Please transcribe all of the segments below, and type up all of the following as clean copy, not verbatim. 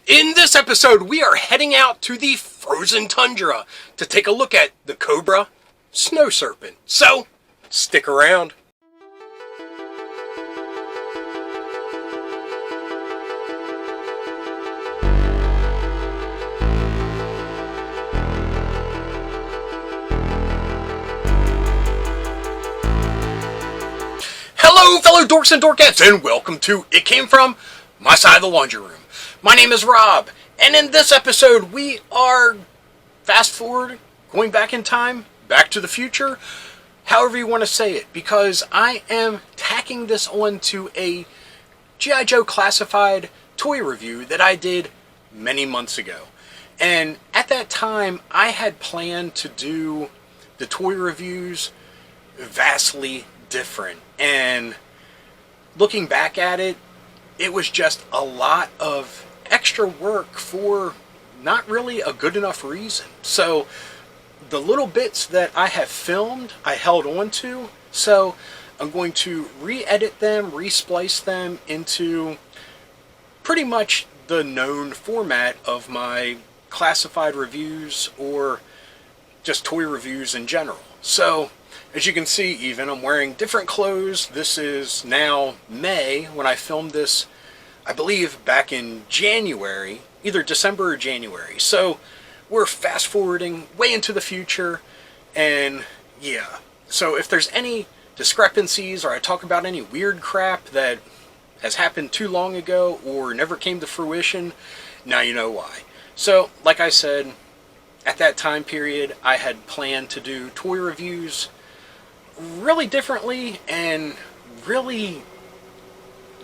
In this episode, we are heading out to the frozen tundra to take a look at the Cobra Snow Serpent. So, stick around. Hello, fellow dorks and dorkettes, and welcome to It Came From My Side of the Laundry Room. My name is Rob, and in this episode, we are fast forward, going back in time, back to the future, however you want to say it, because I am tacking this on to a G.I. Joe classified toy review that I did many months ago. And at that time, I had planned to do the toy reviews vastly different. And looking back at it, it was just a lot of extra work for not really a good enough reason. So the little bits that I have filmed, I held on to. So I'm going to re-edit them, re-splice them into pretty much the known format of my classified reviews or just toy reviews in general. So as you can see, even I'm wearing different clothes. This is now May when I filmed this, I believe back in January, either December or January. So we're fast forwarding way into the future, and yeah. So if there's any discrepancies or I talk about any weird crap that has happened too long ago or never came to fruition, now you know why. So like I said, at that time period, I had planned to do toy reviews really differently and really,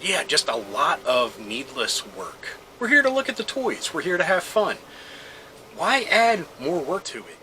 yeah, just a lot of needless work. We're here to look at the toys. We're here to have fun. Why add more work to it?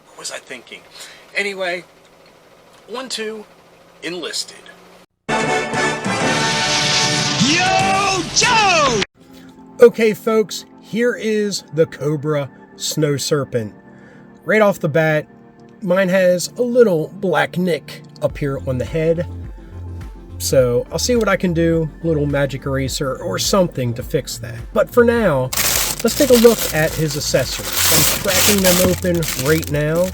What was I thinking? Anyway, on to Enlisted. Yo, Joe! Okay, folks, here is the Cobra Snow Serpent. Right off the bat, mine has a little black nick up here on the head. So I'll see what I can do, a little magic eraser or something to fix that. But for now, let's take a look at his accessories. I'm cracking them open right now.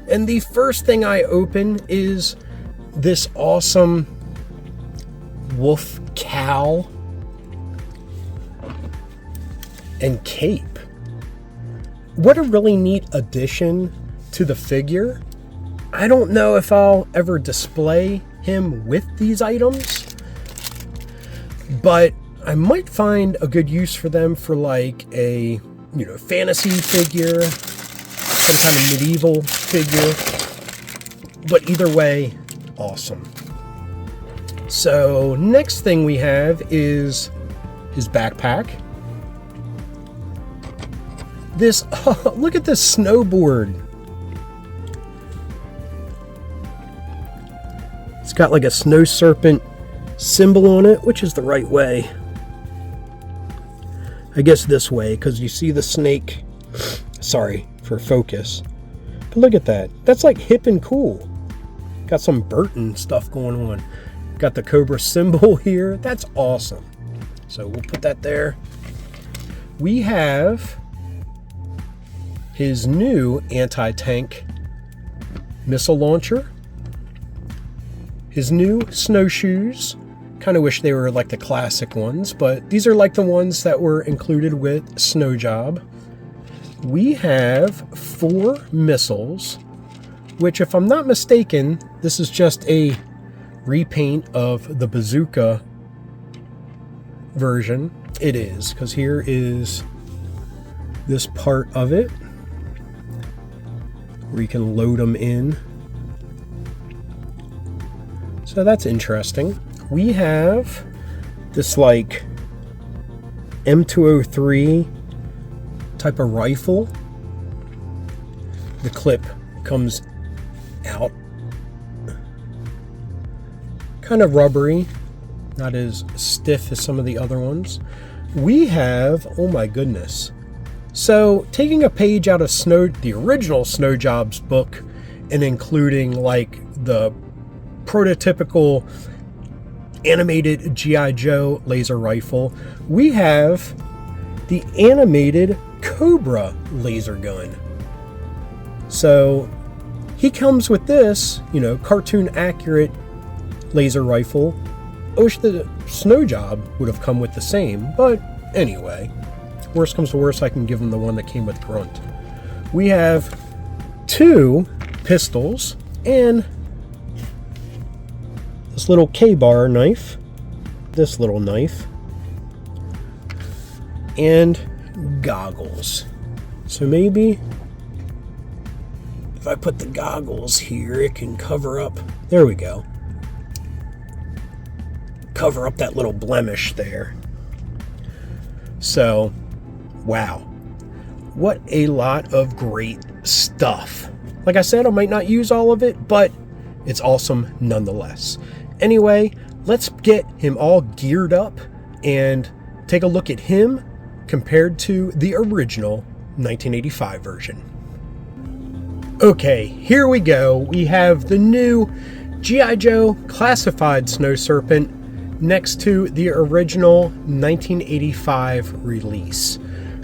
And the first thing I open is this awesome wolf cowl and cape. What a really neat addition to the figure. I don't know if I'll ever display him with these items, but I might find a good use for them for like a, fantasy figure, some kind of medieval figure. But either way, awesome. So next thing we have is his backpack. This, look at this snowboard. It's got like a snow serpent symbol on it, which is the right way. I guess this way, because you see the snake. Sorry for focus. But look at that. That's like hip and cool. Got some Burton stuff going on. Got the Cobra symbol here. That's awesome. So we'll put that there. We have his new anti-tank missile launcher. His new snowshoes. Kind of wish they were like the classic ones, but these are like the ones that were included with Snow Job. We have 4 missiles, which if I'm not mistaken, this is just a repaint of the bazooka version. It is, because here is this part of it where you can load them in. So that's interesting. We have this like M203 type of rifle. The clip comes out kind of rubbery, not as stiff as some of the other ones. We have, oh my goodness. So taking a page out of the original Snow Jobs book and including like the prototypical animated G.I. Joe laser rifle, we have the animated Cobra laser gun. So he comes with this, cartoon accurate laser rifle. I wish the Snow Job would have come with the same, but anyway, worst comes to worst, I can give him the one that came with Grunt. We have 2 pistols and this little K-bar knife, this little knife, and goggles. So maybe if I put the goggles here, it can cover up. There we go. Cover up that little blemish there. So, wow. What a lot of great stuff. Like I said, I might not use all of it, but it's awesome nonetheless. Anyway, let's get him all geared up and take a look at him compared to the original 1985 version. Okay, here we go. We have the new G.I. Joe Classified Snow Serpent next to the original 1985 release.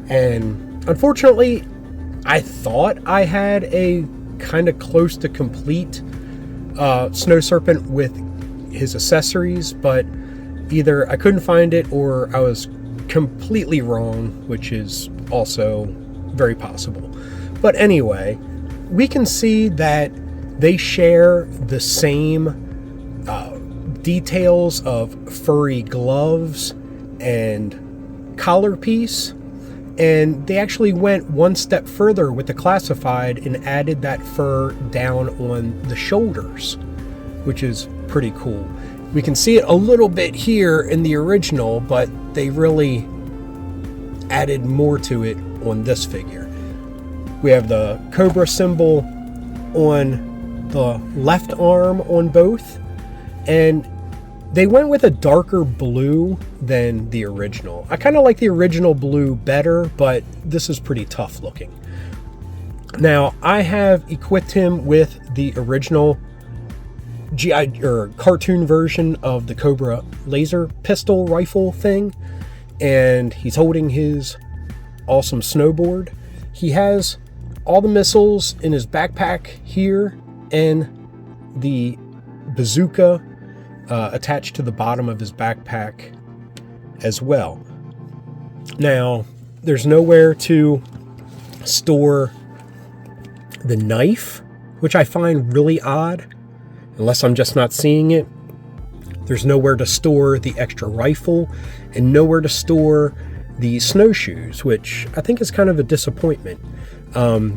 And unfortunately, I thought I had a kind of close to complete Snow Serpent with his accessories, but either I couldn't find it or I was completely wrong, which is also very possible. But anyway, we can see that they share the same details of furry gloves and collar piece, and they actually went one step further with the Classified and added that fur down on the shoulders, which is pretty cool. We can see it a little bit here in the original, but they really added more to it on this figure. We have the Cobra symbol on the left arm on both, and they went with a darker blue than the original. I kind of like the original blue better, but this is pretty tough looking. Now, I have equipped him with the original GI or cartoon version of the Cobra laser pistol rifle thing, and he's holding his awesome snowboard. He has all the missiles in his backpack here, and the bazooka attached to the bottom of his backpack as well. Now, there's nowhere to store the knife, which I find really odd, unless I'm just not seeing it. There's nowhere to store the extra rifle and nowhere to store the snowshoes, which I think is kind of a disappointment.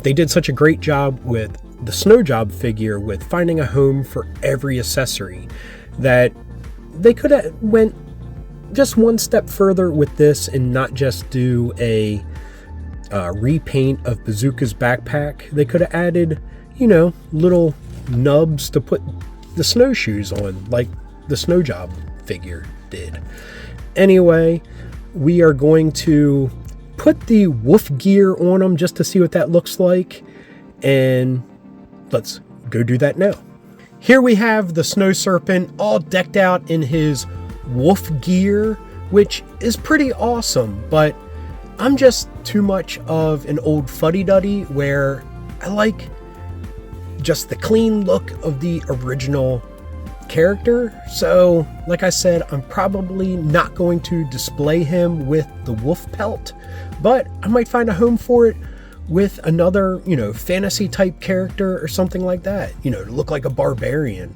They did such a great job with the Snow Job figure with finding a home for every accessory that they could have went just one step further with this and not just do a repaint of Bazooka's backpack. They could have added, little nubs to put the snowshoes on, like the Snow Job figure did. Anyway, we are going to put the wolf gear on him just to see what that looks like, and let's go do that now. Here we have the Snow Serpent all decked out in his wolf gear, which is pretty awesome, but I'm just too much of an old fuddy-duddy where I like just the clean look of the original character. So, like I said, I'm probably not going to display him with the wolf pelt, but I might find a home for it with another, fantasy type character or something like that, to look like a barbarian.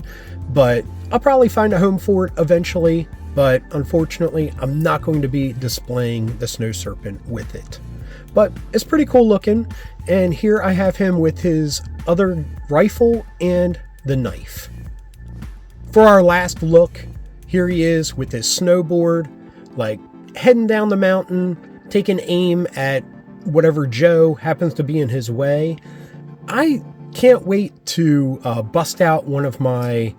But I'll probably find a home for it eventually, but unfortunately, I'm not going to be displaying the Snow Serpent with it. But it's pretty cool looking, and here I have him with his other rifle and the knife. For our last look, here he is with his snowboard, heading down the mountain, taking aim at whatever Joe happens to be in his way. I can't wait to bust out one of my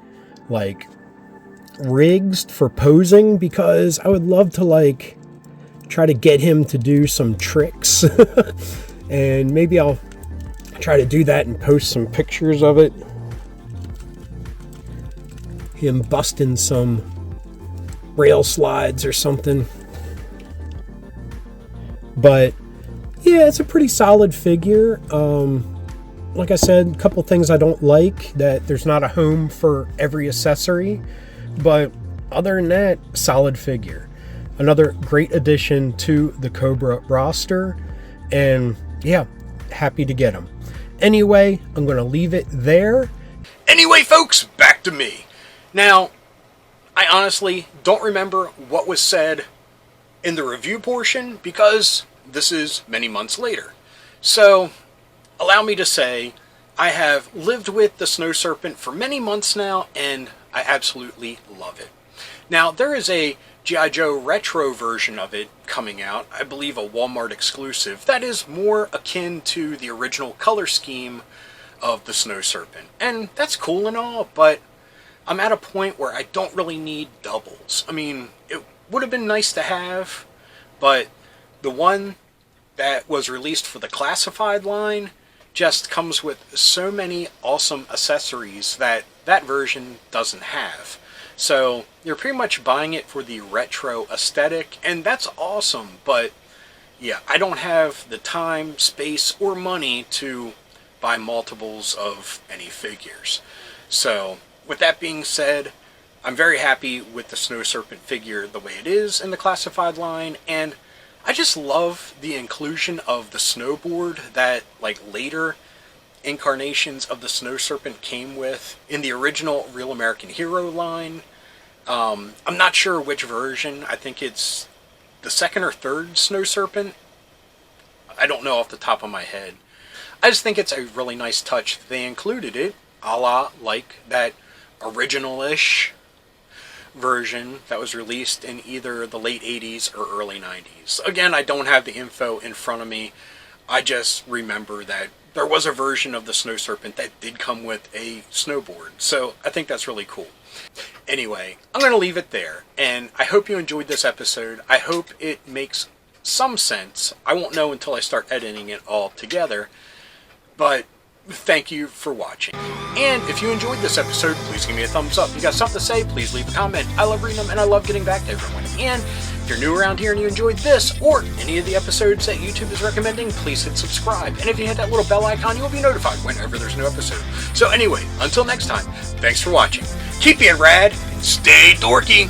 rigs for posing, because I would love to try to get him to do some tricks and maybe I'll try to do that and post some pictures of it, him busting some rail slides or something. But yeah, it's a pretty solid figure. Like I said, a couple things I don't like, that there's not a home for every accessory, but other than that, solid figure. Another great addition to the Cobra roster, and yeah, happy to get him. Anyway, I'm going to leave it there. Anyway, folks, back to me. Now, I honestly don't remember what was said in the review portion because this is many months later. So, allow me to say, I have lived with the Snow Serpent for many months now, and I absolutely love it. Now, there is a G.I. Joe retro version of it coming out, I believe a Walmart exclusive, that is more akin to the original color scheme of the Snow Serpent. And that's cool and all, but I'm at a point where I don't really need doubles. I mean, it would have been nice to have, but the one that was released for the classified line just comes with so many awesome accessories that that version doesn't have. So you're pretty much buying it for the retro aesthetic, and that's awesome, but yeah, I don't have the time, space, or money to buy multiples of any figures. So with that being said, I'm very happy with the Snow Serpent figure the way it is in the classified line, and I just love the inclusion of the snowboard that like later incarnations of the Snow Serpent came with in the original Real American Hero line. I'm not sure which version. I think it's the second or third Snow Serpent. I don't know off the top of my head. I just think it's a really nice touch that they included it, a la like that original-ish version that was released in either the late 80s or early 90s. Again, I don't have the info in front of me. I just remember that there was a version of the Snow Serpent that did come with a snowboard. So I think that's really cool. Anyway, I'm going to leave it there. And I hope you enjoyed this episode. I hope it makes some sense. I won't know until I start editing it all together. But thank you for watching. And if you enjoyed this episode, please give me a thumbs up. If you got something to say, please leave a comment. I love reading them and I love getting back to everyone. And if you're new around here and you enjoyed this or any of the episodes that YouTube is recommending, please hit subscribe. And if you hit that little bell icon, you'll be notified whenever there's a new episode. So anyway, until next time, thanks for watching. Keep being rad, stay dorky.